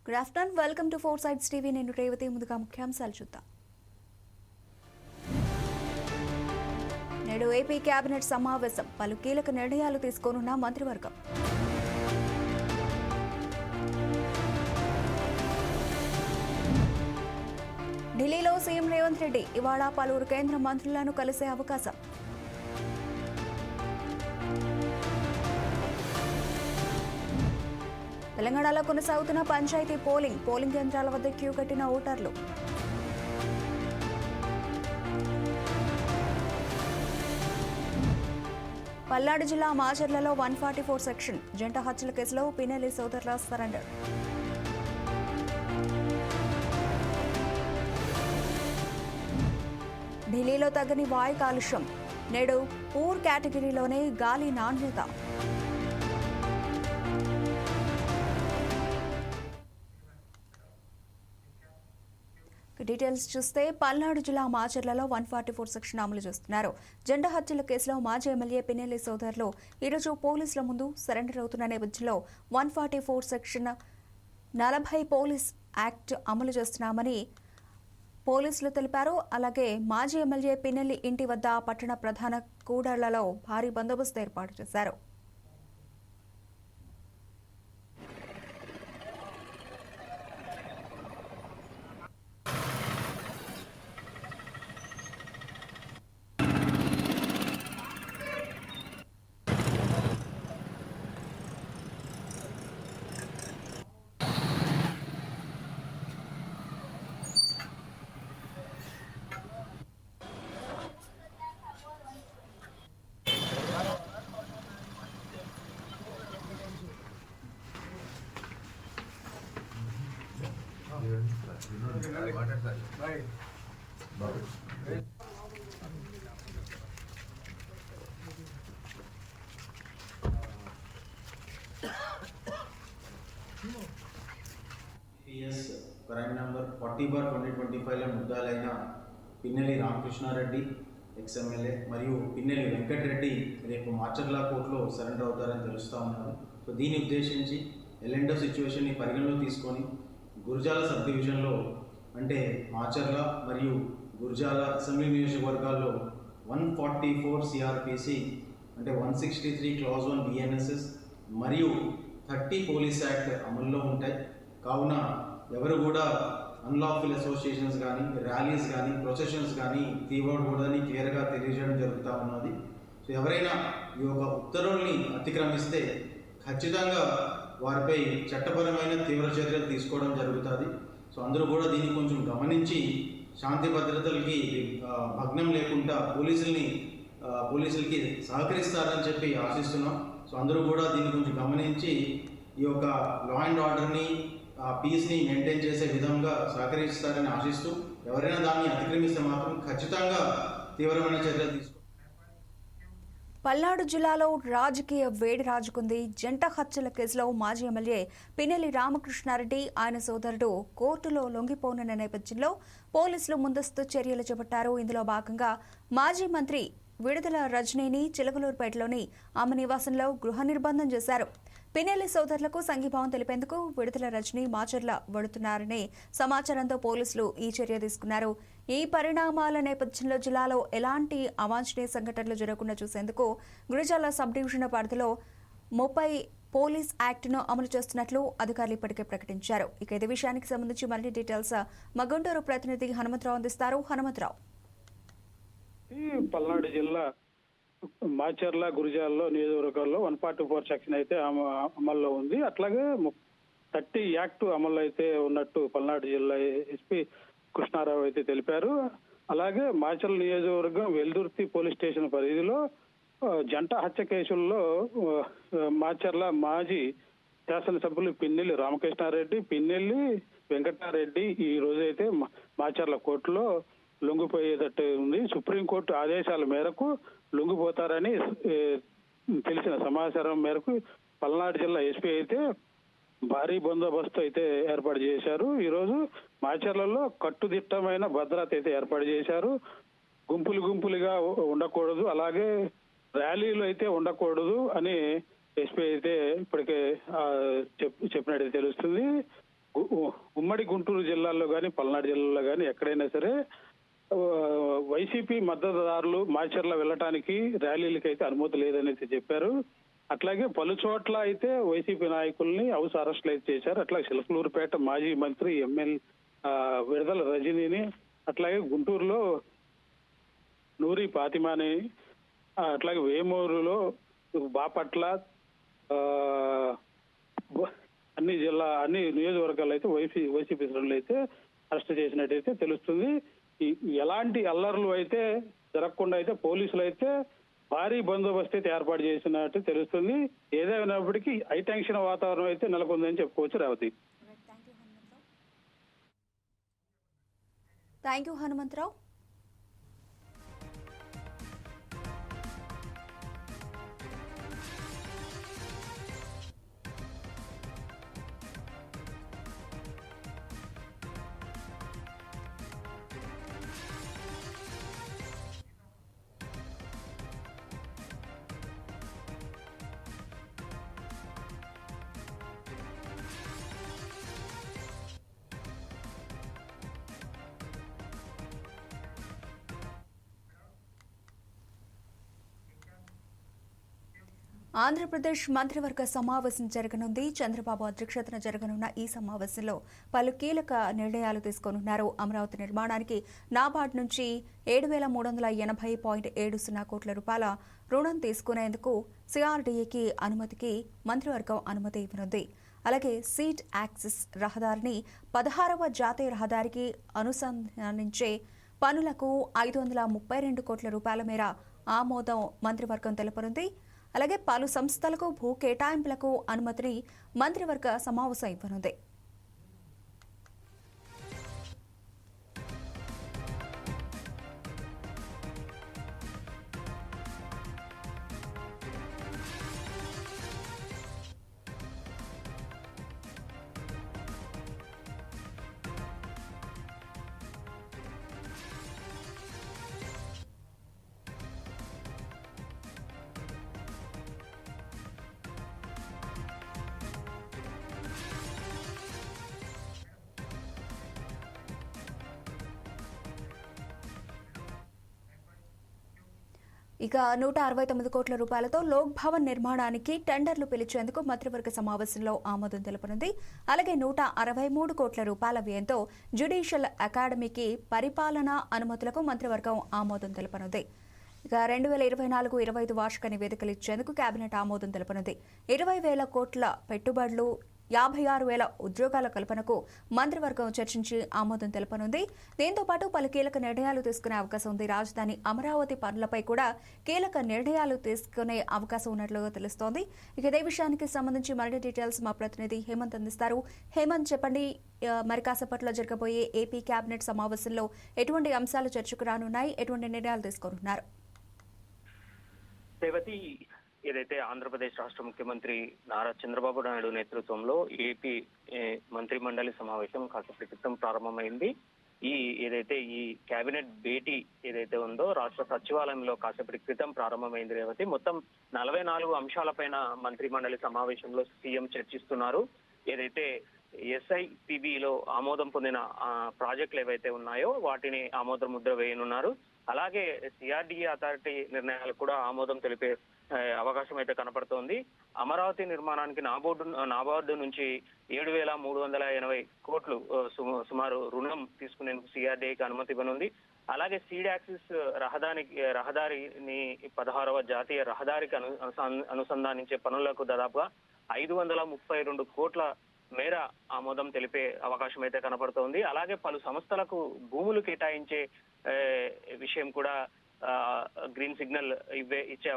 Good afternoon, welcome to four sides TV. నేను రేవతి. ముందుగా ముఖ్యాంశాలు చూద్దాం. నేడు ఏపీ కేబినెట్ సమావేశం, పలు కీలక నిర్ణయాలు తీసుకోనున్న మంత్రివర్గం. ఢిల్లీలో సీఎం రేవంత్ రెడ్డి ఇవాళ పలువురు కేంద్ర మంత్రులను కలిసే అవకాశం. తెలంగాణలో కొనసాగుతున్న పంచాయతీ పోలింగ్ కేంద్రాల వద్ద క్యూ కట్టిన ఓటర్లు. పల్నాడు జిల్లా మాచర్లలో 144 సెక్షన్ జంట హత్యల కేసులో పిన్నెల్లి సోదరుల సరెండర్. ఢిల్లీలో తగ్గని వాయు కాలుష్యం, నేడు పూర్ కేటగిరీలోనే గాలి నాణ్యత. డీటెయిల్స్ చూస్తే పల్నాడు జిల్లా మాచర్లలో 144 సెక్షన్ అమలు చేస్తున్నారు. జెండా హత్యల కేసులో మాజీ ఎమ్మెల్యే పిన్నెల్లి సోదరులు ఈరోజు పోలీసుల ముందు సరెండర్ అవుతున్న నేపథ్యంలో 144 సెక్షన్ 40 పోలీస్ యాక్ట్ అమలు చేస్తున్నామని పోలీసులు తెలిపారు. అలాగే మాజీ ఎమ్మెల్యే పిన్నెల్లి ఇంటి వద్ద పట్టణ ప్రధాన కూడళ్లలో భారీ బందోబస్తు ఏర్పాటు చేశారు. క్రైమ్ నంబర్ 40/2025 ముద్దాలైన పిన్నెల్లి రామకృష్ణారెడ్డి ఎక్స్ఎమ్మెల్యే మరియు పిన్నెల్లి వెంకటరెడ్డి రేపు మాచర్ల కోర్టులో సరెండర్ అవుతారని తెలుస్తూ ఉన్నారు. సో దీన్ని ఉద్దేశించి ఎలెండో సిచ్యువేషన్ని పరిగణలో తీసుకొని గురజాల సబ్ డివిజన్లో అంటే మాచర్ల మరియు గురజాల అసెంబ్లీ నియోజకవర్గాల్లో 144 సిఆర్పిసి అంటే 163 క్లాజ్ 1 బిఎన్ఎస్ఎస్ మరియు 30 పోలీస్ యాక్ట్ అమల్లో ఉంటాయి. కావున ఎవరు కూడా అన్లాఫుల్ అసోసియేషన్స్ కానీ ర్యాలీస్ కానీ ప్రొసెషన్స్ కానీ తీయకూడదని క్లియర్గా తెలియజేయడం జరుగుతూ ఉన్నది. సో ఎవరైనా ఈ యొక్క ఉత్తర్వుల్ని అతిక్రమిస్తే ఖచ్చితంగా వారిపై చట్టపరమైన తీవ్ర చర్యలు తీసుకోవడం జరుగుతుంది. సో అందరూ కూడా దీన్ని కొంచెం గమనించి శాంతి భద్రతలకి భగ్నం లేకుండా పోలీసులకి సహకరిస్తారని చెప్పి ఆశిస్తున్నాం. సో అందరూ కూడా దీన్ని కొంచెం గమనించి ఈ యొక్క లా అండ్ ఆర్డర్ని పీస్ని మెయింటైన్ చేసే విధంగా సహకరిస్తారని ఆశిస్తూ ఎవరైనా దాన్ని అతిక్రమిస్తే మాత్రం ఖచ్చితంగా తీవ్రమైన చర్యలు తీసుకుంటారు. పల్నాడు జిల్లాలో రాజకీయ వేడి రాజుకుంది. జంట హత్యల కేసులో మాజీ ఎమ్మెల్యే పిన్నెల్లి రామకృష్ణారెడ్డి ఆయన సోదరుడు కోర్టులో లొంగిపోనున్న నేపథ్యంలో పోలీసులు ముందస్తు చర్యలు చేపట్టారు. ఇందులో భాగంగా మాజీ మంత్రి విడుదల రజనీని చిలకలూరుపేటలోని ఆమె నివాసంలో గృహ నిర్బంధం చేశారు. పిన్నెల్లి సోదరులకు సంఘీభావం తెలిపేందుకు విడుదల రజనీ మాచర్ల వడుతున్నారనే సమాచారంతో పోలీసులు ఈ చర్య తీసుకున్నారు. ఈ పరిణామాల నేపథ్యంలో జిల్లాలో ఎలాంటి అవాంఛనీయ సంఘటనలు జరగకుండా చూసేందుకు గురజాల సబ్ డివిజన్ పరిధిలో 30 పోలీస్ యాక్ట్ను అమలు చేస్తున్నట్లు అధికారులు ఇప్పటికే ప్రకటించారు. ఇక ఇదే విషయానికి సంబంధించి మరిన్ని డీటెయిల్స్ మా గుంటూరు ప్రతినిధి హనుమంతరావు అందిస్తారు. హనుమంతరావు. పల్నాడు జిల్లా మాచర్ల గురజాలలో నియోజకవర్గాల్లో 144 సెక్షన్ అయితే అమల్లో ఉంది. అట్లాగే 30 యాక్ట్ అమల్లో అయితే ఉన్నట్టు పల్నాడు జిల్లా ఎస్పీ కృష్ణారావు అయితే తెలిపారు. అలాగే మాచర్ల నియోజకవర్గం వెల్దుర్తి పోలీస్ స్టేషన్ పరిధిలో జంట హత్య కేసుల్లో మాచర్ల మాజీ శాసనసభ్యులు పిన్నెల్లి రామకృష్ణారెడ్డి, పిన్నెల్లి వెంకటారెడ్డి ఈ రోజైతే మాచర్ల కోర్టులో లొంగిపోయేటట్టు ఉంది. సుప్రీంకోర్టు ఆదేశాల మేరకు లొంగిపోతారని తెలిసిన సమాచారం మేరకు పల్నాడు జిల్లా ఎస్పీ అయితే భారీ బందోబస్తు అయితే ఏర్పాటు చేశారు. ఈరోజు మాచర్లలో కట్టుదిట్టమైన భద్రత అయితే ఏర్పాటు చేశారు. గుంపులుగా ఉండకూడదు, అలాగే ర్యాలీలు అయితే ఉండకూడదు అని ఎస్పీ అయితే ఇప్పటికే చెప్పినట్టు తెలుస్తుంది. ఉమ్మడి గుంటూరు జిల్లాలో కానీ పల్నాడు జిల్లాలో కానీ ఎక్కడైనా సరే ఆ, వైసీపీ మద్దతుదారులు మాచర్ల వెళ్ళటానికి ర్యాలీలకి అయితే అనుమతి లేదనేసి చెప్పారు. అట్లాగే పలు చోట్ల అయితే వైసీపీ నాయకుల్ని హౌస్ అరెస్టులు అయితే చేశారు. అట్లాగే చిలకలూరుపేట మాజీ మంత్రి ఎమ్మెల్యే విడుదల రజనీని, అట్లాగే గుంటూరులో నూరి ఫాతిమాని, అట్లాగే వేమూరులో బాపట్ల, ఆ, అన్ని నియోజకవర్గాలు అయితే వైసీపీ శ్రేణులు అయితే అరెస్ట్ చేసినట్టయితే తెలుస్తుంది. ఎలాంటి అల్లర్లు అయితే జరగకుండా అయితే పోలీసులు అయితే భారీ బందోబస్తు అయితే ఏర్పాటు చేసినట్టు తెలుస్తుంది. ఏదైనప్పటికీ హైటెన్షన్ వాతావరణం అయితే నెలకొందని చెప్పుకోవచ్చు. రేవతి. Thank you Hanumantha Rao. ఆంధ్రప్రదేశ్ మంత్రివర్గ సమావేశం జరగనుంది. చంద్రబాబు అధ్యక్షతన జరగనున్న ఈ సమావేశంలో పలు కీలక నిర్ణయాలు తీసుకోనున్నారు. అమరావతి నిర్మాణానికి నాబార్డ్ నుంచి 7,380.70 కోట్ల రూపాయల రుణం తీసుకునేందుకు సిఆర్డీఏకి అనుమతికి మంత్రివర్గం అనుమతి ఇవ్వనుంది. అలాగే సీట్ యాక్సిస్ రహదారిని 16వ జాతీయ రహదారికి అనుసంధానించే పనులకు 532 కోట్ల రూపాయల మేర ఆమోదం మంత్రివర్గం తెలపనుంది. అలాగే పలు సంస్థలకు భూ కేటాయింపులకు అనుమతిని మంత్రివర్గ సమావేశం ఇవ్వనుంది. ఇక 169 కోట్ల రూపాయలతో లోక్ భవన్ నిర్మాణానికి టెండర్లు పిలిచేందుకు మంత్రివర్గ సమావేశంలో ఆమోదం తెలపనుంది. అలాగే 163 కోట్ల రూపాయల వ్యయంతో జ్యుడిషియల్ అకాడమీకి పరిపాలనా అనుమతులకు మంత్రివర్గం ఆమోదం తెలపనుంది. ఇక 2024-25 వార్షిక నివేదికలు ఇచ్చేందుకు కేబినెట్ ఆమోదం తెలపనుంది. 20,000 కోట్ల పెట్టుబడులు, 56,000 ఉద్యోగాల కల్పనకు మంత్రివర్గం చర్చించి ఆమోదం తెలపనుంది. దీంతో పాటు పలు కీలక నిర్ణయాలు తీసుకునే అవకాశం ఉంది. రాజధాని అమరావతి పనులపై కూడా కీలక నిర్ణయాలు తీసుకునే అవకాశం ఉన్నట్లుగా తెలుస్తోంది. ఇక ఇదే విషయానికి సంబంధించి మరిన్ని డీటెయిల్స్ మా ప్రతినిధి హేమంత్ అందిస్తారు. హేమంత్, చెప్పండి, మరి కాసేపట్లో జరగబోయే ఏపీ కేబినెట్ సమావేశంలో ఎటువంటి అంశాలు చర్చకు రానున్నాయి, ఎటువంటి నిర్ణయాలు తీసుకుంటున్నారు? ఏదైతే ఆంధ్రప్రదేశ్ రాష్ట్ర ముఖ్యమంత్రి నారా చంద్రబాబు నాయుడు నేతృత్వంలో ఏపీ మంత్రి మండలి సమావేశం కాసేపటి క్రితం ప్రారంభమైంది. ఏదైతే ఈ కేబినెట్ భేటీ ఏదైతే ఉందో రాష్ట్ర సచివాలయంలో కాసేపటి క్రితం ప్రారంభమైంది. రేవతి, మొత్తం 44 అంశాలపైన మంత్రి మండలి సమావేశంలో సీఎం చర్చిస్తున్నారు. ఏదైతే ఎస్ఐపిబిలో ఆమోదం పొందిన ప్రాజెక్టులు ఏవైతే ఉన్నాయో వాటిని ఆమోద ముద్ర వేయనున్నారు. అలాగే సిఆర్డీఏ అథారిటీ నిర్ణయాలు కూడా ఆమోదం తెలిపే అవకాశం అయితే కనపడుతోంది. అమరావతి నిర్మాణానికి నాబార్డు నుంచి 7,380 కోట్లు సుమారు రుణం తీసుకునేందుకు సిఆర్డీఏకి అనుమతి ఇవ్వనుంది. అలాగే సీడ్ యాక్సిస్ రహదారిని 16వ జాతీయ రహదారికి అనుసంధానించే పనులకు దాదాపుగా 532 కోట్ల మేర ఆమోదం తెలిపే అవకాశం అయితే కనపడుతోంది. అలాగే పలు సంస్థలకు భూములు కేటాయించే విషయం కూడా గ్రీన్ సిగ్నల్ ఇచ్చే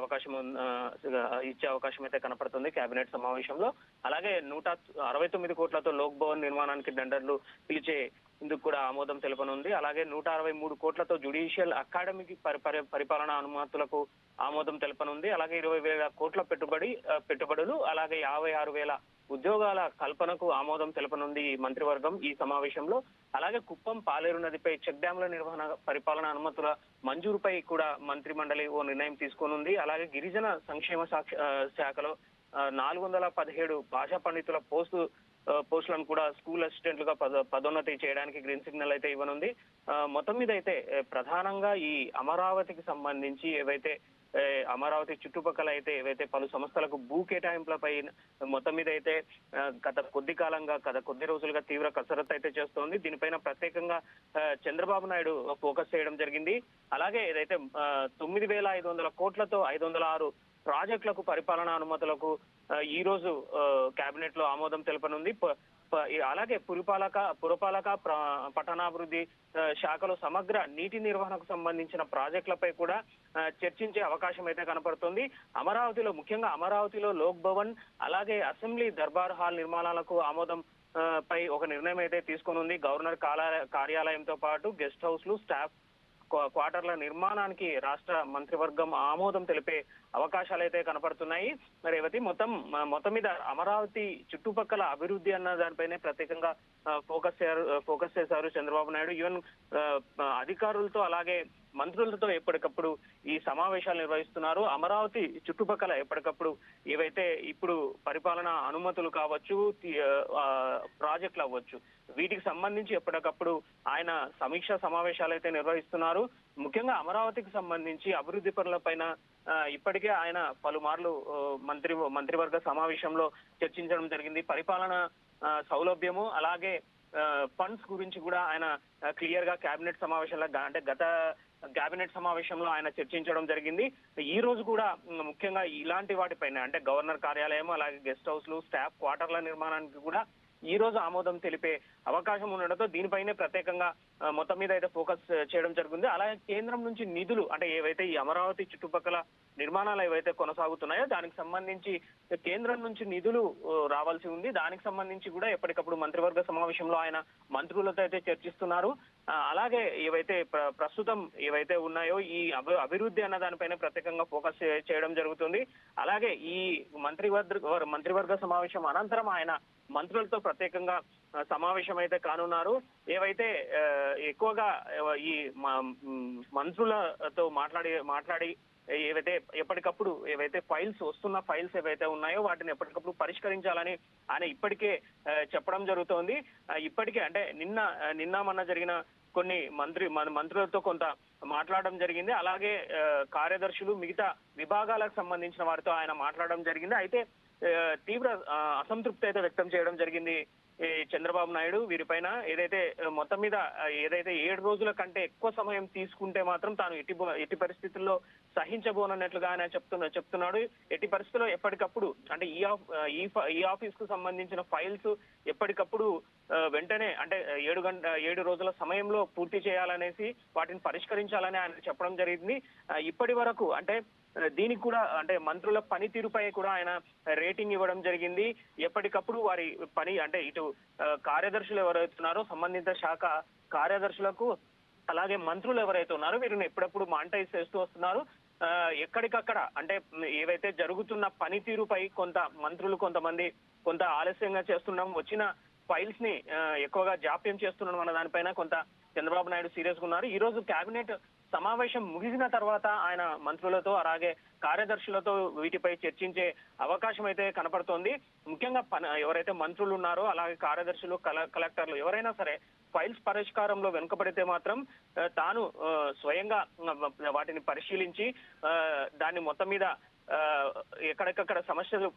అవకాశం అయితే కనపడుతుంది కేబినెట్ సమావేశంలో. అలాగే 169 కోట్లతో లోక్ భవన్ నిర్మాణానికి టెండర్లు పిలిచే ఇందుకు కూడా ఆమోదం తెలపనుంది. అలాగే 163 కోట్లతో జ్యుడిషియల్ అకాడమీకి పరిపాలనా అనుమతులకు ఆమోదం తెలపనుంది. అలాగే 20,000 కోట్ల పెట్టుబడులు, అలాగే 56,000 ఉద్యోగాల కల్పనకు ఆమోదం తెలపనుంది ఈ మంత్రివర్గం ఈ సమావేశంలో. అలాగే కుప్పం పాలేరు నదిపై చెక్ డ్యాంల నిర్వహణ పరిపాలనా అనుమతుల మంజూరుపై కూడా మంత్రి మండలి ఓ నిర్ణయం తీసుకోనుంది. అలాగే గిరిజన సంక్షేమ శాఖలో 417 భాషా పండితుల పోస్టు పోస్టులను కూడా స్కూల్ అసిస్టెంట్లుగా పదోన్నతి చేయడానికి గ్రీన్ సిగ్నల్ అయితే ఇవ్వనుంది. మొత్తం మీద అయితే ప్రధానంగా ఈ అమరావతికి సంబంధించి ఏవైతే అమరావతి చుట్టుపక్కల అయితే ఏవైతే పలు సంస్థలకు భూ కేటాయింపులపై మొత్తం మీద అయితే గత కొద్ది రోజులుగా తీవ్ర కసరత్తు అయితే చేస్తోంది. దీనిపైన ప్రత్యేకంగా చంద్రబాబు నాయుడు ఫోకస్ చేయడం జరిగింది. అలాగే ఏదైతే 9,500 కోట్లతో 506 ప్రాజెక్టులకు పరిపాలనా అనుమతులకు ఈ రోజు కేబినెట్ లో ఆమోదం తెలపనుంది. అలాగే పురపాలక పట్టణాభివృద్ధి శాఖలో సమగ్ర నీటి నిర్వహణకు సంబంధించిన ప్రాజెక్టులపై కూడా చర్చించే అవకాశం అయితే కనపడుతుంది. ముఖ్యంగా అమరావతిలో లోక్ భవన్ అలాగే అసెంబ్లీ దర్బార్ హాల్ నిర్మాణాలకు ఆమోదం పై ఒక నిర్ణయం అయితే తీసుకునుంది. గవర్నర్ కార్యాలయంతో పాటు గెస్ట్ హౌస్లు స్టాఫ్ క్వార్టర్ల నిర్మాణానికి రాష్ట్ర మంత్రివర్గం ఆమోదం తెలిపే అవకాశాలు అయితే కనపడుతున్నాయి. రేవతి మొత్తం మీద అమరావతి చుట్టుపక్కల అభివృద్ధి అన్న దానిపైనే ప్రత్యేకంగా ఫోకస్ చేశారు చంద్రబాబు నాయుడు. ఈవెన్ అధికారులతో అలాగే మంత్రులతో ఎప్పటికప్పుడు ఈ సమావేశాలు నిర్వహిస్తున్నారు. అమరావతి చుట్టుపక్కల ఎప్పటికప్పుడు ఏవైతే ఇప్పుడు పరిపాలనా అనుమతులు కావచ్చు, ప్రాజెక్టులు అవ్వచ్చు, వీటికి సంబంధించి ఎప్పటికప్పుడు ఆయన సమీక్షా సమావేశాలు అయితే నిర్వహిస్తున్నారు. ముఖ్యంగా అమరావతికి సంబంధించి అభివృద్ధి పనులపైన ఇప్పటికే ఆయన పలుమార్లు మంత్రివర్గ సమావేశంలో చర్చించడం జరిగింది. పరిపాలన సౌలభ్యము అలాగే ఫండ్స్ గురించి కూడా ఆయన క్లియర్ గా కేబినెట్ సమావేశంలో అంటే గత కేబినెట్ సమావేశంలో ఆయన చర్చించడం జరిగింది. ఈ రోజు కూడా ముఖ్యంగా ఇలాంటి వాటిపైన అంటే గవర్నర్ కార్యాలయం అలాగే గెస్ట్ హౌస్లు స్టాఫ్ క్వార్టర్ల నిర్మాణానికి కూడా ఈ రోజు ఆమోదం తెలిపే అవకాశం ఉండడంతో దీనిపైనే ప్రత్యేకంగా మొత్తం మీద అయితే ఫోకస్ చేయడం జరిగింది. అలాగే కేంద్రం నుంచి నిధులు అంటే ఏవైతే ఈ అమరావతి చుట్టుపక్కల నిర్మాణాలు ఏవైతే కొనసాగుతున్నాయో దానికి సంబంధించి కేంద్రం నుంచి నిధులు రావాల్సి ఉంది. దానికి సంబంధించి కూడా ఎప్పటికప్పుడు మంత్రివర్గ సమావేశంలో ఆయన మంత్రులతో అయితే చర్చిస్తున్నారు. అలాగే ఏవైతే ప్రస్తుతం ఏవైతే ఉన్నాయో ఈ అభివృద్ధి అన్న దానిపైన ప్రత్యేకంగా ఫోకస్ చేయడం జరుగుతుంది. అలాగే ఈ మంత్రివర్గ సమావేశం అనంతరం ఆయన మంత్రులతో ప్రత్యేకంగా సమావేశం అయితే కానున్నారు. ఏవైతే ఎక్కువగా ఈ మంత్రులతో మాట్లాడి ఏవైతే ఎప్పటికప్పుడు ఏవైతే వస్తున్న ఫైల్స్ ఏవైతే ఉన్నాయో వాటిని ఎప్పటికప్పుడు పరిష్కరించాలని ఆయన ఇప్పటికే చెప్పడం జరుగుతోంది. ఇప్పటికే అంటే నిన్న మొన్న జరిగిన కొన్ని మంత్రులతో కొంత మాట్లాడడం జరిగింది. అలాగే కార్యదర్శులు మిగతా విభాగాలకు సంబంధించిన వారితో ఆయన మాట్లాడడం జరిగింది. అయితే తీవ్ర అసంతృప్తి అయితే వ్యక్తం చేయడం జరిగింది చంద్రబాబు నాయుడు వీరిపైన. ఏదైతే మొత్తం మీద ఏదైతే 7 రోజుల కంటే ఎక్కువ సమయం తీసుకుంటే మాత్రం తాను ఎట్టి పరిస్థితుల్లో సహించబోనన్నట్లుగా ఆయన చెప్తున్నాడు. ఎట్టి పరిస్థితుల్లో ఎప్పటికప్పుడు అంటే ఈ ఆఫీస్ కు సంబంధించిన ఫైల్స్ ఎప్పటికప్పుడు వెంటనే అంటే 7 రోజుల సమయంలో పూర్తి చేయాలనేసి వాటిని పరిష్కరించాలని ఆయన చెప్పడం జరిగింది. ఇప్పటి వరకు అంటే దీనికి కూడా అంటే మంత్రుల పనితీరుపై కూడా ఆయన రేటింగ్ ఇవ్వడం జరిగింది. ఎప్పటికప్పుడు వారి పని అంటే ఇటు కార్యదర్శులు ఎవరైతే ఉన్నారో సంబంధిత శాఖ కార్యదర్శులకు అలాగే మంత్రులు ఎవరైతే ఉన్నారో వీరిని ఎప్పుడప్పుడు మానిటైజ్ చేస్తూ వస్తున్నారు. ఎక్కడికక్కడ అంటే ఏవైతే జరుగుతున్న పనితీరుపై మంత్రులు కొంత ఆలస్యంగా చేస్తున్నాం, వచ్చిన ఫైల్స్ ని ఎక్కువగా జాప్యం చేస్తున్నాం అన్న దానిపైన కొంత చంద్రబాబు నాయుడు సీరియస్ గా ఉన్నారు. ఈ రోజు కేబినెట్ సమావేశం ముగిసిన తర్వాత ఆయన మంత్రులతో అలాగే కార్యదర్శులతో వీటిపై చర్చించే అవకాశం అయితే కనపడుతోంది. ముఖ్యంగా ఎవరైతే మంత్రులు ఉన్నారో అలాగే కార్యదర్శులు కలెక్టర్లు ఎవరైనా సరే ఫైల్స్ పరిష్కారంలో వెనుకబడితే మాత్రం తాను స్వయంగా వాటిని పరిశీలించి దాన్ని మొత్తం మీద ఎక్కడికక్కడ సమస్యలు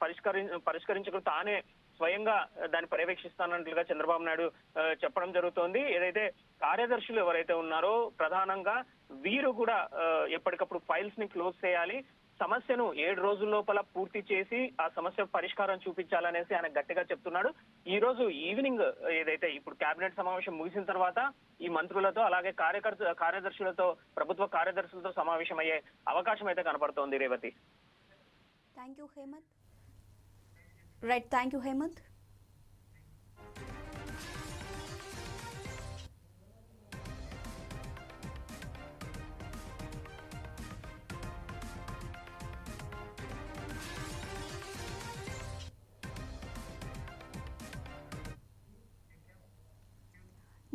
పరిష్కరించకుండా తానే స్వయంగా దాన్ని పర్యవేక్షిస్తానట్లుగా చంద్రబాబు నాయుడు చెప్పడం జరుగుతోంది. ఏదైతే కార్యదర్శులు ఎవరైతే ఉన్నారో ప్రధానంగా వీరు కూడా ఎప్పటికప్పుడు ఫైల్స్ ని క్లోజ్ చేయాలి, సమస్యను 7 రోజుల లోపల పూర్తి చేసి ఆ సమస్య పరిష్కారం చూపించాలనేసి ఆయన గట్టిగా చెప్తున్నాడు. ఈ రోజు ఈవినింగ్ ఏదైతే ఇప్పుడు కేబినెట్ సమావేశం ముగిసిన తర్వాత ఈ మంత్రులతో అలాగే కార్యదర్శులతో ప్రభుత్వ కార్యదర్శులతో సమావేశం అయ్యే అవకాశం అయితే కనపడుతోంది. Revathi. Thank you Hemanth. Right, thank you Hemanth.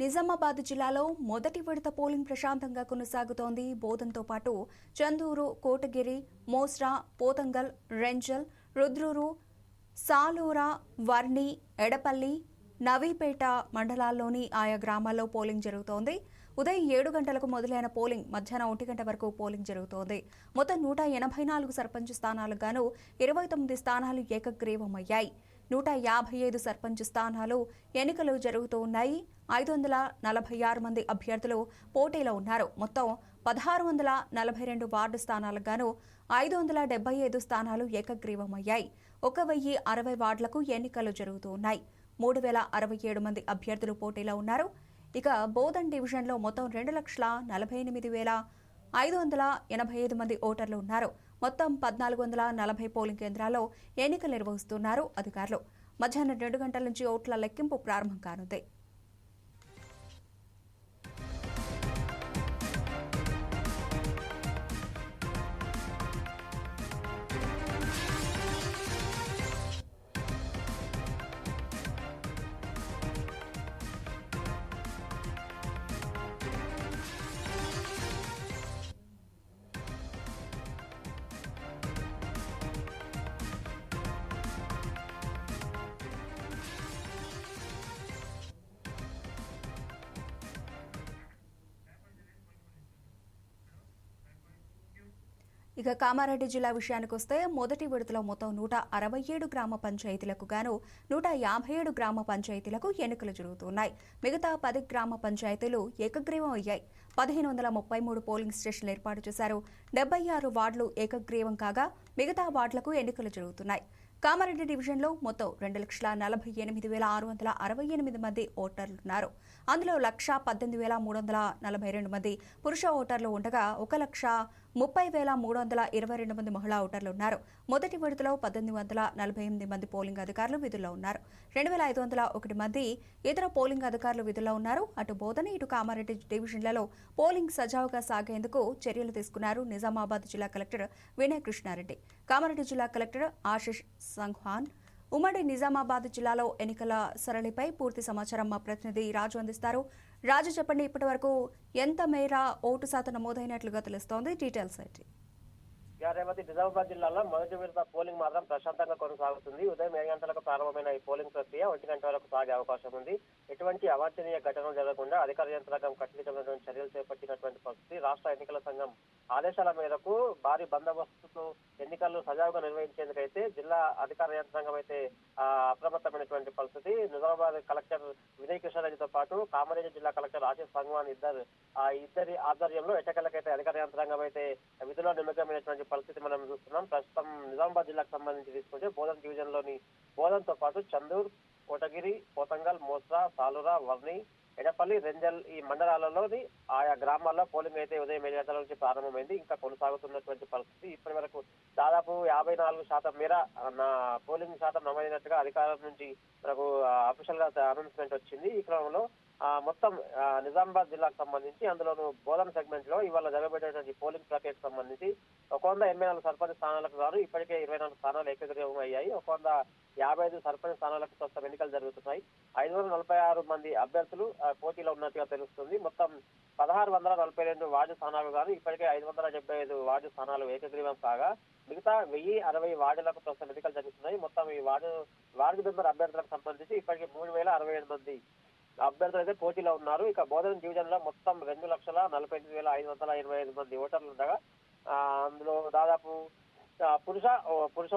Nizamabad జిల్లాలో మొదటి విడత పోలింగ్ ప్రశాంతంగా కొనసాగుతోంది. బోధన్తో పాటు చందూరు, కోటగిరి, మోస్రా, పోతంగల్, రెంజల్, రుద్రూరు, సాలూరా, వర్ణి, ఎడపల్లి, నవీపేట మండలాల్లోని ఆయా గ్రామాల్లో పోలింగ్ జరుగుతోంది. ఉదయం 7 గంటలకు మొదలైన పోలింగ్ మధ్యాహ్నం 1 గంట వరకు పోలింగ్ జరుగుతోంది. మొత్తం 184 సర్పంచ్ స్థానాలకు గాను 29 స్థానాలు ఏకగ్రీవమయ్యాయి. 155 సర్పంచ్ స్థానాలు ఎన్నికలు జరుగుతూ ఉన్నాయి. 546 మంది అభ్యర్థులు పోటీలో ఉన్నారు. మొత్తం 1642 వార్డు స్థానాలకు గాను 575 స్థానాలు ఏకగ్రీవమయ్యాయి. 1060 వార్డులకు ఎన్నికలు జరుగుతూ ఉన్నాయి. 3067 మంది అభ్యర్థులు పోటీలో ఉన్నారు. ఇక బోధన్ డివిజన్లో మొత్తం 2,48,585 మంది ఓటర్లు ఉన్నారు. మొత్తం 1440 పోలింగ్ కేంద్రాల్లో ఎన్నికలు నిర్వహిస్తున్నారు అధికారులు. మధ్యాహ్నం 2 గంటల నుంచి ఓట్ల లెక్కింపు ప్రారంభం కానుంది. ఇక కామారెడ్డి జిల్లా విషయానికి వస్తే మొదటి విడతలో మొత్తం 167 గ్రామ పంచాయతీలకు గాను 157 గ్రామ పంచాయతీలకు ఎన్నికలు జరుగుతున్నాయి. మిగతా 10 గ్రామ పంచాయతీలు ఏకగ్రీవం అయ్యాయి. 1533 పోలింగ్ స్టేషన్లు ఏర్పాటు చేశారు. 76 వార్డులు ఏకగ్రీవం కాగా మిగతా వార్డులకు ఎన్నికలు జరుగుతున్నాయి. కామారెడ్డి డివిజన్లో మొత్తం 2,48,668 మంది ఓటర్లున్నారు. అందులో 1,18,342 మంది పురుష ఓటర్లు ఉండగా 1,30,322 మంది మహిళా ఓటర్లు ఉన్నారు. మొదటి విడతలో 1,848 మంది పోలింగ్ అధికారులు విధుల్లో ఉన్నారు. 2,501 మంది ఇతర పోలింగ్ అధికారులు విధుల్లో ఉన్నారు. అటు బోధన ఇటు కామారెడ్డి డివిజన్లలో పోలింగ్ సజావుగా సాగేందుకు చర్యలు తీసుకున్నారు నిజామాబాద్ జిల్లా కలెక్టర్ వినయ్ కృష్ణారెడ్డి. కామారెడ్డి జిల్లా కలెక్టర్ ఆశిష్ సంఘ్వాన్. ఉమ్మడి నిజామాబాద్ జిల్లాలో ఎన్నికల సరళిపై పూర్తి సమాచారం మా ప్రతినిధి రాజు అందిస్తారు. రాజు, చెప్పండి, ఇప్పటి వరకు ఎంత మేర ఓటు శాతం నమోదైనట్లుగా తెలుస్తోంది? డీటెయిల్స్ ఏంటి? రేవతి, నిజామాబాద్ జిల్లాలో మొదటి విడత పోలింగ్ మాత్రం ప్రశాంతంగా కొనసాగుతుంది. ఉదయం 7 గంటలకు ప్రారంభమైన ఈ పోలింగ్ ప్రక్రియ 1 గంట వరకు సాగే అవకాశం ఉంది. ఎటువంటి అవాంఛనీయ ఘటనలు జరగకుండా అధికార యంత్రాంగం కట్టుదిట్టమైనటువంటి చర్యలు చేపట్టినటువంటి పరిస్థితి. రాష్ట్ర ఎన్నికల సంఘం ఆదేశాల మేరకు భారీ బందోబస్తుతో ఎన్నికలను సజావుగా నిర్వహించేందుకైతే జిల్లా అధికార యంత్రాంగం అయితే అప్రమత్తమైనటువంటి పరిస్థితి. నిజామాబాద్ కలెక్టర్ వినయ్ కృష్ణారెడ్డితో పాటు కామారెడ్డి జిల్లా కలెక్టర్ ఆశిష్ సంఘ్వాన్ ఇద్దరి ఆధ్వర్యంలో ఎట్టకేలకైతే అధికార యంత్రాంగం అయితే విధుల్లో నిమగ్నమైనటువంటి పరిస్థితి మనం చూస్తున్నాం. ప్రస్తుతం నిజామాబాద్ జిల్లాకు సంబంధించి తీసుకుంటే బోధన్ డివిజన్ లోని బోధన్ తో పాటు చందూర్, కోటగిరి, పోతంగల్, మోస్రా, సాలూరా, వర్ణి, ఎడపల్లి, రెంజల్ ఈ మండలాలలోని ఆయా గ్రామాల్లో పోలింగ్ అయితే ఉదయం 7 గంటల నుంచి ప్రారంభమైంది. ఇంకా కొనసాగుతున్నటువంటి పరిస్థితి. ఇప్పటి వరకు దాదాపు 54% మేర పోలింగ్ శాతం నమోదైనట్టుగా అధికారుల నుంచి మనకు అఫీషియల్ గా అనౌన్స్మెంట్ వచ్చింది. ఈ క్రమంలో మొత్తం నిజామాబాద్ జిల్లాకు సంబంధించి అందులోనూ బోధన్ సెగ్మెంట్ లో ఇవాళ జరగబెట్టేటువంటి పోలింగ్ ప్రక్రియకు సంబంధించి 184 సర్పంచ్ స్థానాలకు గాను ఇప్పటికే 24 స్థానాలు ఏకగ్రీవం అయ్యాయి. 155 సర్పంచ్ స్థానాలకు ప్రస్తుతం ఎన్నికలు జరుగుతున్నాయి. 546 మంది అభ్యర్థులు పోటీలో ఉన్నట్టుగా తెలుస్తుంది. మొత్తం 1642 వార్డు స్థానాలు గాను ఇప్పటికే 575 వార్డు స్థానాలు ఏకగ్రీవం కాగా మిగతా 1060 వార్డులకు ప్రస్తుతం ఎన్నికలు జరుగుతున్నాయి. మొత్తం ఈ వార్డు మెంబర్ అభ్యర్థులకు సంబంధించి ఇప్పటికే 3067 మంది అభ్యర్థులు అయితే పోటీలో ఉన్నారు. ఇక బోధన డివిజన్ లో మొత్తం 2,48,525 మంది ఓటర్లు ఉండగా అందులో దాదాపు పురుష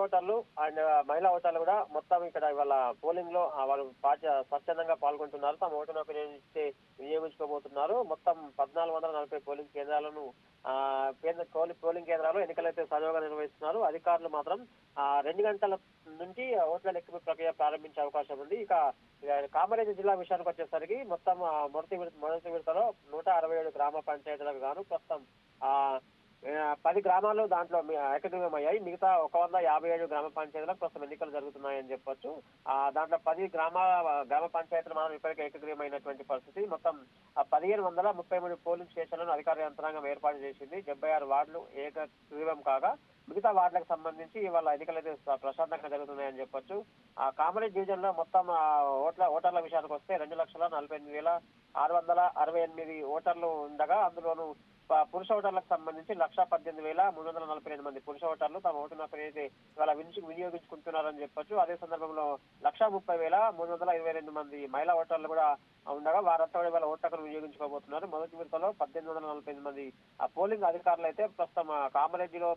ఓటర్లు అండ్ మహిళా ఓటర్లు కూడా మొత్తం ఇక్కడ ఇవాళ పోలింగ్ లో వాళ్ళు స్వచ్ఛందంగా పాల్గొంటున్నారు. తమ ఓటును వినియోగించుకోబోతున్నారు. మొత్తం 1440 పోలింగ్ కేంద్రాలను పోలింగ్ కేంద్రాలు ఎన్నికలైతే సజావుగా నిర్వహిస్తున్నారు. అధికారులు మాత్రం 2 గంటల నుంచి ఓట్ల లెక్కింపు ప్రక్రియ ప్రారంభించే అవకాశం ఉంది. ఇక కామారెడ్డి జిల్లా విషయానికి వచ్చేసరికి మొత్తం మొదటి విడతలో 167 గ్రామ పంచాయతీలకు గాను ప్రస్తుతం 10 గ్రామాలు దాంట్లో ఏకగ్రీవం అయ్యాయి. మిగతా 157 గ్రామ పంచాయతీలకు ప్రస్తుతం ఎన్నికలు జరుగుతున్నాయని చెప్పొచ్చు. దాంట్లో 10 గ్రామ పంచాయతీలు మాత్రం ఇప్పటికే ఏకగ్రీవం అయినటువంటి పరిస్థితి. మొత్తం 1533 పోలింగ్ స్టేషన్లను అధికార యంత్రాంగం ఏర్పాటు చేసింది. 76 వార్డులు ఏకగ్రీవం కాగా మిగతా వార్డులకు సంబంధించి ఇవాళ ఎన్నికలు అయితే ప్రశాంతంగా జరుగుతున్నాయని చెప్పొచ్చు. కామారెడ్డి డివిజన్ లో మొత్తం ఓటర్ల విషయానికి వస్తే 2,48,668 ఓటర్లు ఉండగా అందులోనూ పురుష ఓటర్లకు సంబంధించి 1,18,342 మంది పురుష ఓటర్లు తమ ఓటును అయితే ఇవాళ వినియోగించుకుంటున్నారని చెప్పొచ్చు. అదే సందర్భంలో 1,30,322 మంది మహిళా ఓటర్లు కూడా ఉండగా వారంతా కూడా ఇవాళ ఓటు హక్కును వినియోగించుకోబోతున్నారు. మొదటి విడతలో 1,848 మంది పోలింగ్ అధికారులు అయితే ప్రస్తుతం కామారెడ్డిలో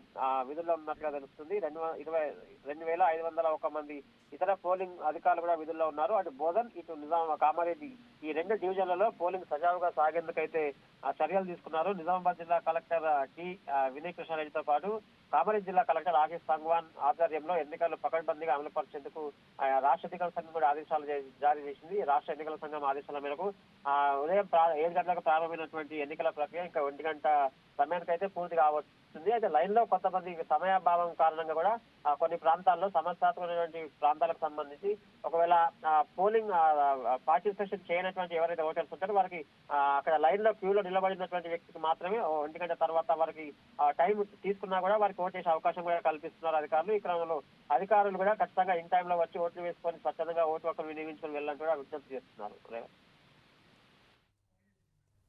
విధుల్లో ఉన్నట్లుగా తెలుస్తుంది. 2,501 మంది ఇతర పోలింగ్ అధికారులు కూడా విధుల్లో ఉన్నారు. అటు బోధన్ ఇటు కామారెడ్డి ఈ 2 డివిజన్లలో పోలింగ్ సజావుగా సాగేందుకైతే చర్యలు తీసుకున్నారు. నిజామాబాద్ జిల్లా కలెక్టర్ టి వినయ్ కృష్ణారెడ్డితో పాటు కామారెడ్డి జిల్లా కలెక్టర్ ఆకేష్ సంగ్వాన్ ఆధ్వర్యంలో ఎన్నికలు పకడ్బందీగా అమలు పరిచేందుకు రాష్ట్ర ఎన్నికల సంఘం కూడా ఆదేశాలు జారీ చేసింది. రాష్ట్ర ఎన్నికల సంఘం ఆదేశాల మేరకు ఉదయం 7 గంటలకు ప్రారంభమైనటువంటి ఎన్నికల ప్రక్రియ ఇంకా 1 గంట సమయానికైతే పూర్తి కావచ్చుంది. అయితే లైన్ లో కొంతమంది సమయాభావం కారణంగా కూడా కొన్ని ప్రాంతాల్లో సమస్యాత్మకమైనటువంటి ప్రాంతాలకు సంబంధించి ఒకవేళ పోలింగ్ పార్టిసిపేషన్ చేయనటువంటి ఎవరైతే ఓటర్స్ ఉంటారో వారికి అక్కడ లైన్ లో క్యూలో నిలబడినటువంటి వ్యక్తికి మాత్రమే 1 గంట తర్వాత వారికి టైం తీసుకున్నా కూడా వారికి ఓటు వేసే అవకాశం కూడా కల్పిస్తున్నారు అధికారులు. ఈ క్రమంలో అధికారులు కూడా ఖచ్చితంగా ఇన్ టైంలో వచ్చి ఓట్లు వేసుకొని స్వచ్ఛందంగా ఓటు హక్కును వినియోగించుకొని వెళ్ళాలని కూడా విజ్ఞప్తి చేస్తున్నారు.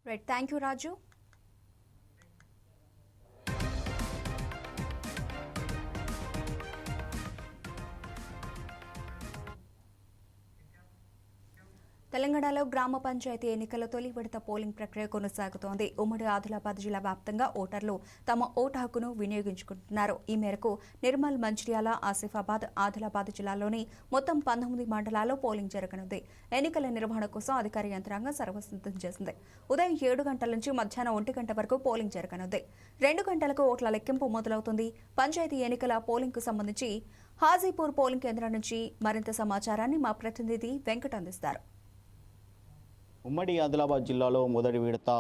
రైట్, థ్యాంక్ యూ రాజు. తెలంగాణలో గ్రామ పంచాయతీ ఎన్నికల తొలి విడత పోలింగ్ ప్రక్రియ కొనసాగుతోంది. ఉమ్మడి ఆదిలాబాద్ జిల్లా వ్యాప్తంగా ఓటర్లు తమ ఓటు హక్కును వినియోగించుకుంటున్నారు. ఈ మేరకు నిర్మల్, మంచిర్యాల, ఆసిఫాబాద్, ఆదిలాబాద్ జిల్లాలోని మొత్తం 19 మండలాల్లో పోలింగ్ జరగనుంది. ఎన్నికల నిర్వహణ కోసం అధికార యంత్రాంగం సర్వసిద్ధం చేసింది. ఉదయం 7 గంటల నుంచి మధ్యాహ్నం 1 గంట వరకు పోలింగ్ జరగనుంది. 2 గంటలకు ఓట్ల లెక్కింపు మొదలవుతుంది. పంచాయతీ ఎన్నికల పోలింగ్ కు సంబంధించి హాజీపూర్ పోలింగ్ కేంద్రం నుంచి మరింత సమాచారాన్ని మా ప్రతినిధి వెంకట్ అందిస్తారు. ఉమ్మడి ఆదిలాబాద్ జిల్లాలో మొదటి విడత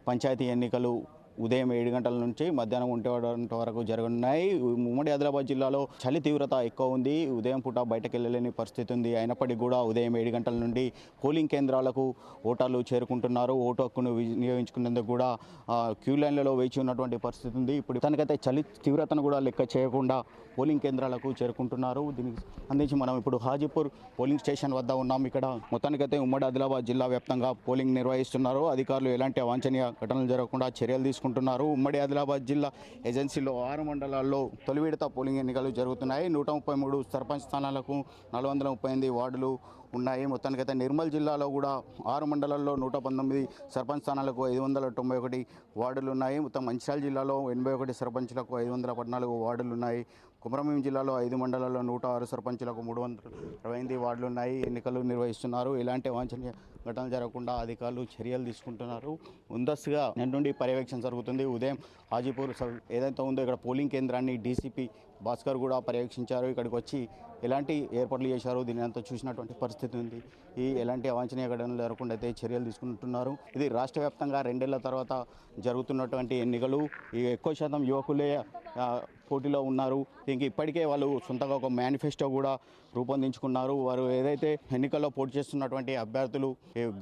పంచాయతీ ఎన్నికలు ఉదయం 7 గంటల నుంచి మధ్యాహ్నం 1 గంట వరకు జరగనున్నాయి. ఉమ్మడి ఆదిలాబాద్ జిల్లాలో చలి తీవ్రత ఎక్కువ ఉంది. ఉదయం పూట బయటకు వెళ్ళలేని పరిస్థితి ఉంది. అయినప్పటికీ కూడా ఉదయం 7 గంటల నుండి పోలింగ్ కేంద్రాలకు ఓటర్లు చేరుకుంటున్నారు. ఓటు హక్కును వినియోగించుకునేందుకు కూడా క్యూ లైన్లలో వేచి ఉన్నటువంటి పరిస్థితి ఉంది. ఇప్పుడు తనకైతే చలి తీవ్రతను కూడా లెక్క చేయకుండా పోలింగ్ కేంద్రాలకు చేరుకుంటున్నారు. దీనికి సంబంధించి మనం ఇప్పుడు హాజీపూర్ పోలింగ్ స్టేషన్ వద్ద ఉన్నాం. ఇక్కడ మొత్తానికైతే ఉమ్మడి ఆదిలాబాద్ జిల్లా వ్యాప్తంగా పోలింగ్ నిర్వహిస్తున్నారు. అధికారులు ఎలాంటి అవాంఛనీయ ఘటనలు జరగకుండా చర్యలు తీసుకుంటున్నారు. ఉమ్మడి ఆదిలాబాద్ జిల్లా ఏజెన్సీలో 6 మండలాల్లో తొలి విడత పోలింగ్ ఎన్నికలు జరుగుతున్నాయి. 133 సర్పంచ్ స్థానాలకు 438 వార్డులు ఉన్నాయి. మొత్తానికైతే నిర్మల్ జిల్లాలో కూడా 6 మండలాల్లో 119 సర్పంచ్ స్థానాలకు 591 వార్డులు ఉన్నాయి. మొత్తం మంచిర్యాల జిల్లాలో 81 సర్పంచ్లకు 514 వార్డులు ఉన్నాయి. కొమరంభీం జిల్లాలో 5 మండలాల్లో 106 సర్పంచ్లకు 328 వార్డులు ఉన్నాయి. ఎన్నికలు నిర్వహిస్తున్నారు. ఎలాంటి వాంఛనీయ ఘటనలు జరగకుండా అధికారులు చర్యలు తీసుకుంటున్నారు. ముందస్తుగా నుండి పర్యవేక్షణ జరుగుతుంది. ఉదయం హాజీపూర్ ఏదైతే ఉందో ఇక్కడ పోలింగ్ కేంద్రాన్ని డీసీపీ భాస్కర్ కూడా పర్యవేక్షించారు. ఇక్కడికి వచ్చి ఎలాంటి ఏర్పాట్లు చేశారు దీని అంతా చూసినటువంటి పరిస్థితి ఉంది. ఈ ఎలాంటి అవాంఛనీయ ఘటనలు జరగకుండా అయితే చర్యలు తీసుకుంటున్నారు. ఇది రాష్ట్ర వ్యాప్తంగా 2 ఏళ్ల తర్వాత జరుగుతున్నటువంటి ఎన్నికలు. ఈ ఎక్కువ శాతం యువకులే పోటీలో ఉన్నారు. దీనికి ఇప్పటికే వాళ్ళు సొంతంగా ఒక మేనిఫెస్టో కూడా రూపొందించుకున్నారు. వారు ఏదైతే ఎన్నికల్లో పోటీ చేస్తున్నటువంటి అభ్యర్థులు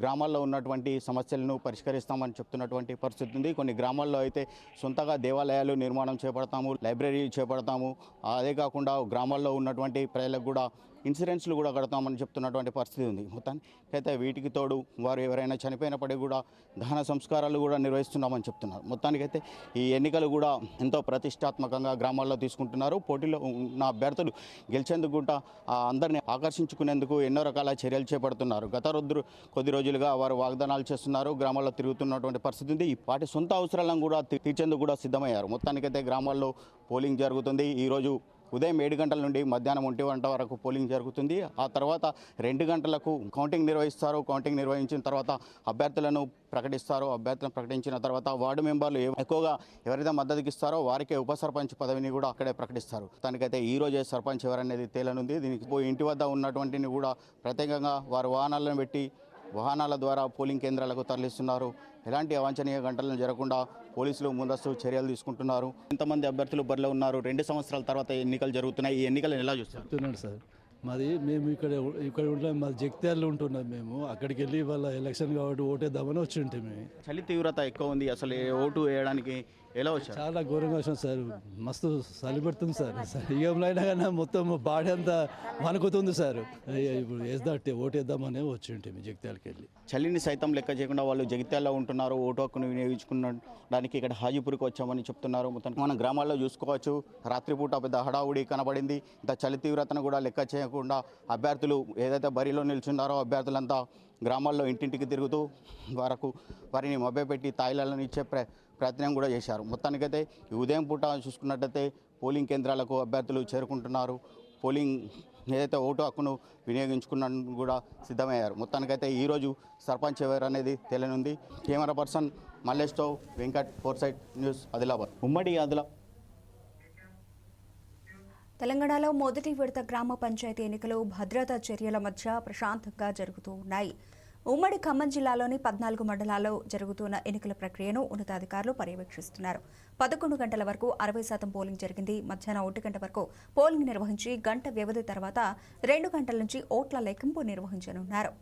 గ్రామాల్లో ఉన్నటువంటి సమస్యలను పరిష్కరిస్తామని చెప్తున్నటువంటి పరిస్థితి ఉంది. కొన్ని గ్రామాల్లో అయితే సొంతగా దేవాలయాలు నిర్మాణం చేపడతాము, లైబ్రరీ చేపడతాము, అదే కాకుండా గ్రామాల్లో ఉన్నటువంటి ప్రజలకు కూడా ఇన్సూరెన్స్లు కూడా కడతామని చెప్తున్నటువంటి పరిస్థితి ఉంది. మొత్తానికైతే వీటికి తోడు వారు ఎవరైనా చనిపోయినప్పటికీ కూడా దహన సంస్కారాలు కూడా నిర్వహిస్తున్నామని చెప్తున్నారు. మొత్తానికైతే ఈ ఎన్నికలు కూడా ఎంతో ప్రతిష్టాత్మకంగా గ్రామాల్లో తీసుకుంటున్నారు. పోటీలో ఉన్న అభ్యర్థులు గెలిచేందుకు కూడా అందరినీ ఆకర్షించుకునేందుకు ఎన్నో రకాల చర్యలు చేపడుతున్నారు. గత కొద్ది రోజులుగా వారు వాగ్దానాలు చేస్తున్నారు. గ్రామాల్లో తిరుగుతున్నటువంటి పరిస్థితి ఉంది. వాటి సొంత అవసరాలను కూడా తీర్చేందుకు కూడా సిద్ధమయ్యారు. మొత్తానికైతే గ్రామాల్లో పోలింగ్ జరుగుతుంది. ఈరోజు ఉదయం 7 గంటల నుండి మధ్యాహ్నం 1 గంట వరకు పోలింగ్ జరుగుతుంది. ఆ తర్వాత 2 గంటలకు కౌంటింగ్ నిర్వహిస్తారు. కౌంటింగ్ నిర్వహించిన తర్వాత అభ్యర్థులను ప్రకటిస్తారు. అభ్యర్థులను ప్రకటించిన తర్వాత వార్డు మెంబర్లు ఎక్కువగా ఎవరైతే మద్దతుకి ఇస్తారో వారికే ఉప సర్పంచ్ పదవిని కూడా అక్కడే ప్రకటిస్తారు. దానికైతే ఈ రోజే సర్పంచ్ ఎవరనేది తేలనుంది. దీనికి ఇంటి వద్ద ఉన్నటువంటిని కూడా ప్రత్యేకంగా వారు వాహనాలను పెట్టి వాహనాల ద్వారా పోలింగ్ కేంద్రాలకు తరలిస్తున్నారు. ఎలాంటి అవాంఛనీయ ఘటనలు జరగకుండా పోలీసులు ముందస్తు చర్యలు తీసుకుంటున్నారు. ఇంతమంది అభ్యర్థులు బరిలో ఉన్నారు. 2 సంవత్సరాల తర్వాత ఎన్నికలు జరుగుతున్నాయి. ఈ ఎన్నికలను ఎలా చూస్తున్నారు సార్? మేము ఇక్కడ ఉంటాం, మాది జగిత్యాలలో ఉంటున్నాం. మేము అక్కడికి వెళ్ళి వాళ్ళ ఎలక్షన్ కాబట్టి ఓటేద్దామని వచ్చి ఉంటే మేము చలి తీవ్రత ఎక్కువ ఉంది. అసలు ఓటు వేయడానికి ఎలా వచ్చారు? చాలా ఘోరంగా వచ్చింది సార్. మస్తు చలి పెడుతుంది సార్. సరిగంలో అయినా కానీ మొత్తం బాడీ అంతా వణుకుతుంది సార్. ఇప్పుడు ఓటేద్దామనే వచ్చి ఉంటుంది జగిత్యాలకి వెళ్ళి. చలిని సైతం లెక్క చేయకుండా వాళ్ళు జగిత్యాల్లో ఉంటున్నారు. ఓటు హక్కును వినియోగించుకునడానికి ఇక్కడ హాజీపూర్కి వచ్చామని చెప్తున్నారు. మొత్తం మన గ్రామాల్లో చూసుకోవచ్చు, రాత్రిపూట పెద్ద హడావుడి కనబడింది. ఇంత చలి తీవ్రతను కూడా లెక్క చేయకుండా అభ్యర్థులు ఏదైతే బరిలో నిల్చున్నారో అభ్యర్థులంతా గ్రామాల్లో ఇంటింటికి తిరుగుతూ వారిని మభ్యపెట్టి తాయిలాలను ఇచ్చే ప్రయత్నం కూడా చేశారు. మొత్తానికైతే ఈ ఉదయం పూట చూసుకున్నట్టయితే పోలింగ్ కేంద్రాలకు అభ్యర్థులు చేరుకుంటున్నారు. పోలింగ్ ఏదైతే ఓటు హక్కును వినియోగించుకున్నందుకు కూడా సిద్ధమయ్యారు. మొత్తానికైతే ఈరోజు సర్పంచ్ ఎవరు అనేది తెలియనుంది. కెమెరా పర్సన్ మల్లేష్తో వెంకట్, ఫోర్సైట్ న్యూస్, ఆదిలాబాద్. ఉమ్మడి తెలంగాణలో మొదటి విడత గ్రామ పంచాయతీ ఎన్నికలు భద్రతా చర్యల మధ్య ప్రశాంతంగా జరుగుతూ ఉన్నాయి. ఉమ్మడి ఖమ్మం జిల్లాలోని 14 మండలాల్లో జరుగుతున్న ఎన్నికల ప్రక్రియను ఉన్నతాధికారులు పర్యవేక్షిస్తున్నారు. 11 గంటల వరకు 60% పోలింగ్ జరిగింది. మధ్యాహ్నం 1 గంట వరకు పోలింగ్ నిర్వహించి గంట వ్యవధి తర్వాత 2 గంటల నుంచి ఓట్ల లెక్కింపు నిర్వహించనున్నారు.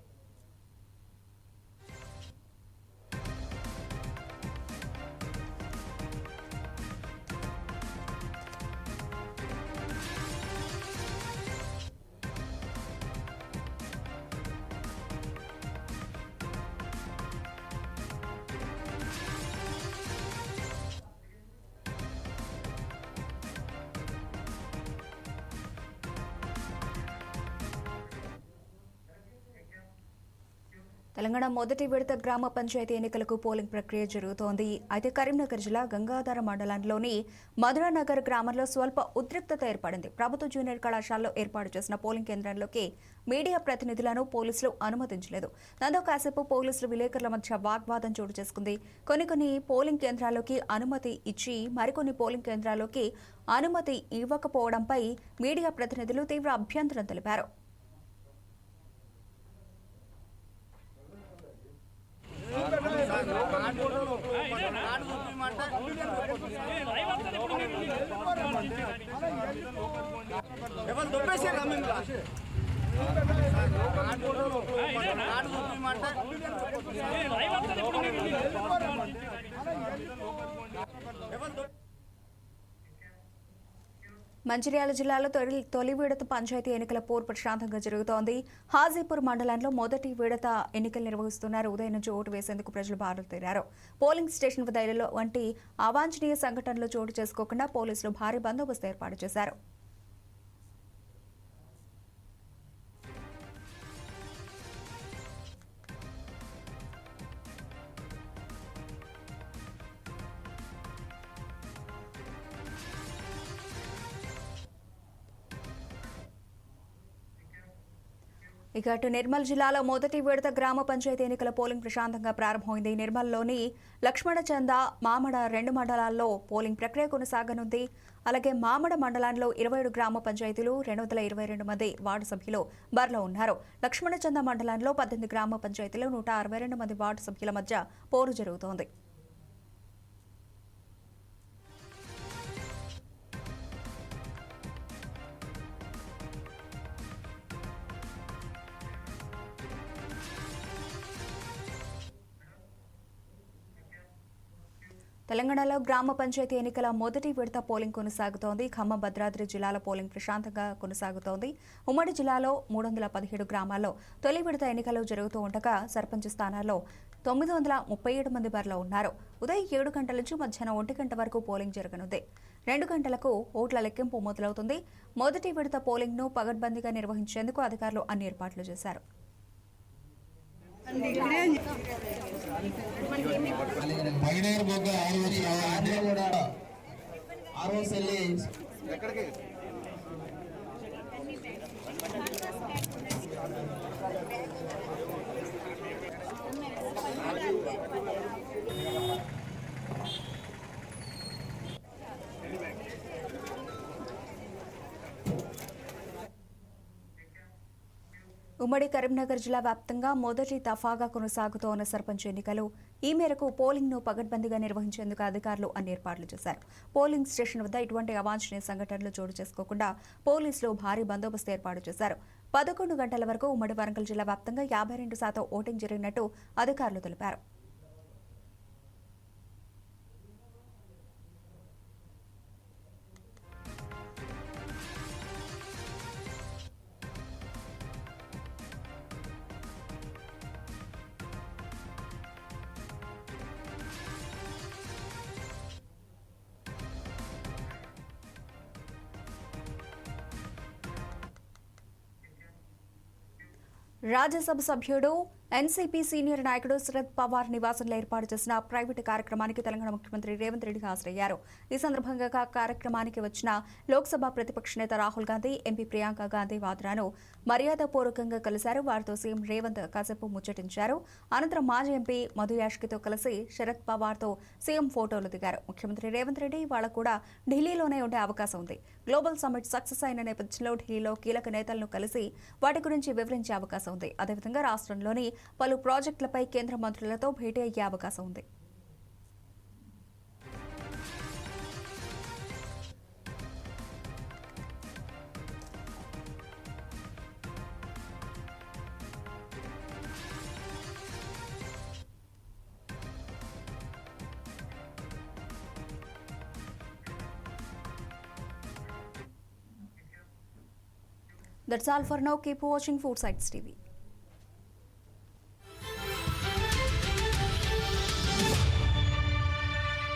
తెలంగాణ మొదటి విడత గ్రామ పంచాయతీ ఎన్నికలకు పోలింగ్ ప్రక్రియ జరుగుతోంది. అయితే కరీంనగర్ జిల్లా గంగాధర మండలంలోని మధురానగర్ గ్రామంలో స్వల్ప ఉద్రిక్తత ఏర్పడింది. ప్రభుత్వ జూనియర్ కళాశాలలో ఏర్పాటు చేసిన పోలింగ్ కేంద్రంలోకి మీడియా ప్రతినిధులను పోలీసులు అనుమతించలేదు. దాంతో కాసేపు పోలీసులు విలేకరుల మధ్య వాగ్వాదం చోటు చేసుకుంది. కొన్ని పోలింగ్ కేంద్రాల్లోకి అనుమతి ఇచ్చి మరికొన్ని పోలింగ్ కేంద్రాల్లోకి అనుమతి ఇవ్వకపోవడంపై మీడియా ప్రతినిధులు తీవ్ర అభ్యంతరం తెలిపారు. మంచిర్యాల జిల్లాలో తొలి విడత పంచాయతీ ఎన్నికల పోరు ప్రశాంతంగా జరుగుతోంది. హాజీపూర్ మండలంలో మొదటి విడత ఎన్నికలు నిర్వహిస్తున్నారు. ఉదయం నుంచి ఓటు వేసేందుకు ప్రజలు బారులు పోలింగ్ స్టేషన్ వద్ద వంటి అవాంఛనీయ సంఘటనలు చోటు చేసుకోకుండా పోలీసులు భారీ బందోబస్తు ఏర్పాటు చేశారు. ఇక అటు నిర్మల్ జిల్లాలో మొదటి విడత గ్రామ పంచాయతీ ఎన్నికల పోలింగ్ ప్రశాంతంగా ప్రారంభమైంది. నిర్మల్లోని లక్ష్మణచంద, మామడ 2 మండలాల్లో పోలింగ్ ప్రక్రియ కొనసాగనుంది. అలాగే మామడ మండలంలో 27 గ్రామ పంచాయతీలు, 222 మంది వార్డు సభ్యులు బరిలో ఉన్నారు. లక్ష్మణచంద మండలంలో 18 గ్రామ పంచాయతీలు, 162 మంది వార్డు సభ్యుల మధ్య పోరు జరుగుతోంది. తెలంగాణలో గ్రామ పంచాయతీ ఎన్నికల మొదటి విడత పోలింగ్ కొనసాగుతోంది. ఖమ్మం, భద్రాద్రి జిల్లాల పోలింగ్ ప్రశాంతంగా కొనసాగుతోంది. ఉమ్మడి జిల్లాలో 317 గ్రామాల్లో తొలి విడత ఎన్నికలు జరుగుతూ ఉండగా సర్పంచ్ స్థానాల్లో 937 మంది బరిలో ఉన్నారు. ఉదయం 7 గంటల నుంచి మధ్యాహ్నం 1 గంట వరకు పోలింగ్ జరగనుంది. 2 గంటలకు ఓట్ల లెక్కింపు మొదలవుతుంది. మొదటి విడత పోలింగ్ను పగడ్బందీగా నిర్వహించేందుకు అధికారులు అన్ని ఏర్పాట్లు చేశారు. ఉమ్మడి కరీంనగర్ జిల్లా వ్యాప్తంగా మొదటి దఫాగా కొనసాగుతోన్న సర్పంచ్ ఎన్నికలు. ఈ మేరకు పోలింగ్ను పగడ్బందీగా నిర్వహించేందుకు అధికారులు అన్ని ఏర్పాట్లు చేశారు. పోలింగ్ స్టేషన్ వద్ద ఎటువంటి అవాంఛనీయ సంఘటనలు చోటు చేసుకోకుండా పోలీసులు భారీ బందోబస్తు ఏర్పాటు చేశారు. 11 గంటల వరకు ఉమ్మడి వరంగల్ జిల్లా వ్యాప్తంగా 52% ఓటింగ్ జరిగినట్టు అధికారులు తెలిపారు. రాజ్యసభ సభ్యుడు ఎన్సీపీ సీనియర్ నాయకుడు శరద్ పవార్ నివాసంలో ఏర్పాటు చేసిన ప్రైవేటు కార్యక్రమానికి తెలంగాణ ముఖ్యమంత్రి రేవంత్ రెడ్డి హాజరయ్యారు. ఈ సందర్భంగా కార్యక్రమానికి వచ్చిన లోక్సభ ప్రతిపక్ష నేత రాహుల్ గాంధీ, ఎంపీ ప్రియాంక గాంధీ వాద్రాను మర్యాదపూర్వకంగా కలిశారు. వారితో సీఎం రేవంత్ కాసేపు ముచ్చటించారు. అనంతరం మాజీ ఎంపీ మధు యాష్కితో కలిసి శరద్ పవార్తో సీఎం ఫోటోలు దిగారు. ముఖ్యమంత్రి రేవంత్ రెడ్డి ఇవాళ కూడా ఢిల్లీలోనే ఉండే అవకాశం ఉంది. గ్లోబల్ సమ్మిట్ సక్సెస్ అయిన నేపథ్యంలో ఢిల్లీలో కీలక నేతలను కలిసి వాటి గురించి వివరించే అవకాశం ఉంది. అదేవిధంగా రాష్ట్రంలోని పలు ప్రాజెక్టులపై కేంద్ర మంత్రులతో భేటీ అయ్యే అవకాశం ఉంది. That's all for now. Keep watching Food Sites TV.